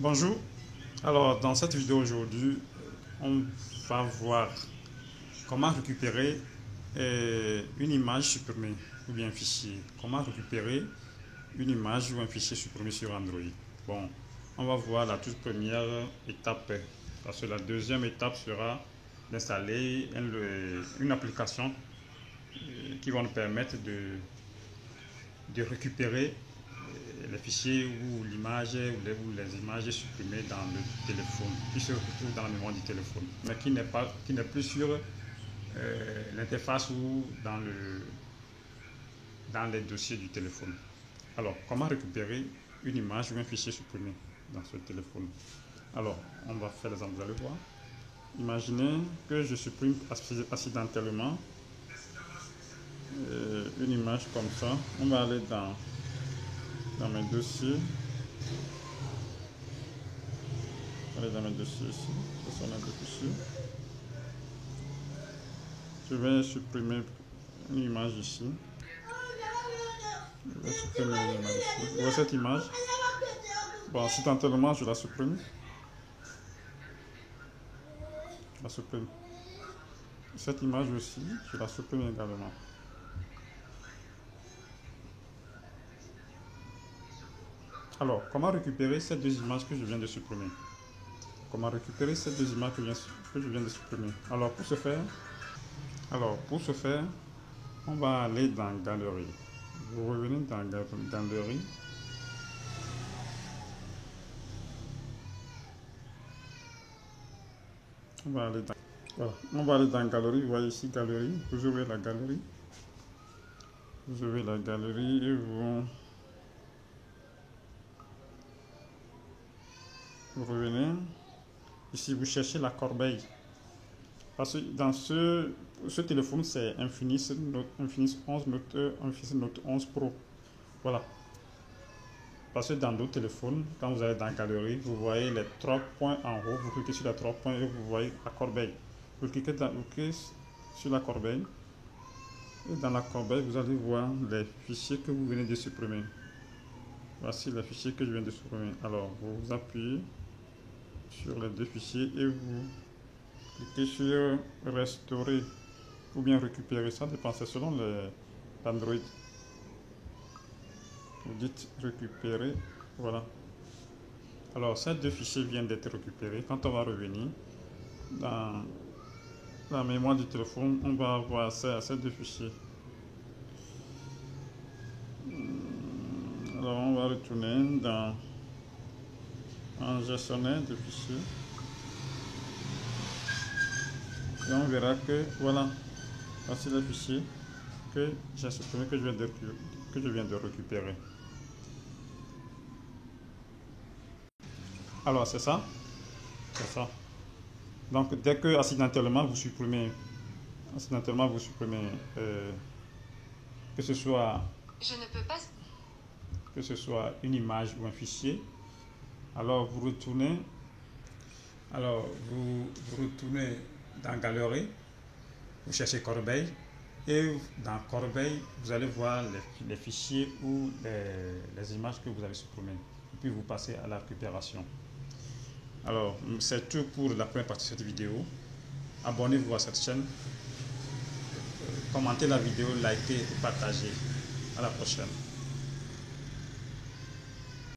Bonjour, alors dans cette vidéo aujourd'hui, on va voir comment récupérer une image supprimée ou bien un fichier. Comment récupérer une image ou un fichier supprimé sur Android. Bon, on va voir la toute première étape, parce que la deuxième étape sera d'installer une application qui va nous permettre de récupérer les fichiers ou l'image ou les images supprimées dans le téléphone, qui se retrouvent dans la mémoire du téléphone, mais qui n'est plus sur l'interface ou dans les dossiers du téléphone. Alors, comment récupérer une image ou un fichier supprimé dans ce téléphone? Alors, on va faire l'exemple, vous allez voir. Imaginez que je supprime accidentellement une image comme ça. On va aller dans mes dossiers. Aller dans mes dossiers ici. Ce sont mes deux fichiers. Je vais supprimer une image ici. Je vais supprimer une image ici. Vous voyez cette image? Bon, accidentellement, je la supprime. Je la supprime. Cette image aussi, je la supprime également. Alors, comment récupérer ces deux images que je viens de supprimer? Comment récupérer ces deux images que je viens de supprimer? Alors, pour ce faire, on va aller dans Galerie. Vous revenez dans Galerie. On va aller dans Galerie. Vous voyez ici Galerie. Vous ouvrez la galerie. Vous ouvrez la galerie et vous revenez. Ici, vous cherchez la corbeille. Parce que dans ce téléphone, c'est Infinix Note 11 Pro. Voilà. Parce que dans d'autres téléphones, quand vous allez dans la galerie, vous voyez les trois points en haut. Vous cliquez sur les trois points et vous voyez la corbeille. Vous cliquez sur la corbeille. Et dans la corbeille, vous allez voir les fichiers que vous venez de supprimer. Voici les fichiers que je viens de supprimer. Alors, vous appuyez sur les deux fichiers et vous cliquez sur restaurer ou bien récupérer. Ça dépend, c'est selon l'Android. Vous dites récupérer, voilà. Alors ces deux fichiers viennent d'être récupérés. Quand on va revenir dans la mémoire du téléphone, on va avoir accès à ces deux fichiers. Alors on va retourner dans un gestionnaire de fichiers et on verra que voilà, voici les fichiers que j'ai supprimés, que je viens de récupérer. Alors c'est ça. Donc dès que accidentellement vous supprimez que ce soit une image ou un fichier, alors vous retournez dans Galerie, vous cherchez Corbeille et dans Corbeille vous allez voir les fichiers ou les images que vous avez supprimées, et puis vous passez à la récupération. Alors c'est tout pour la première partie de cette vidéo. Abonnez-vous à cette chaîne, commentez la vidéo, likez et partagez. À la prochaine.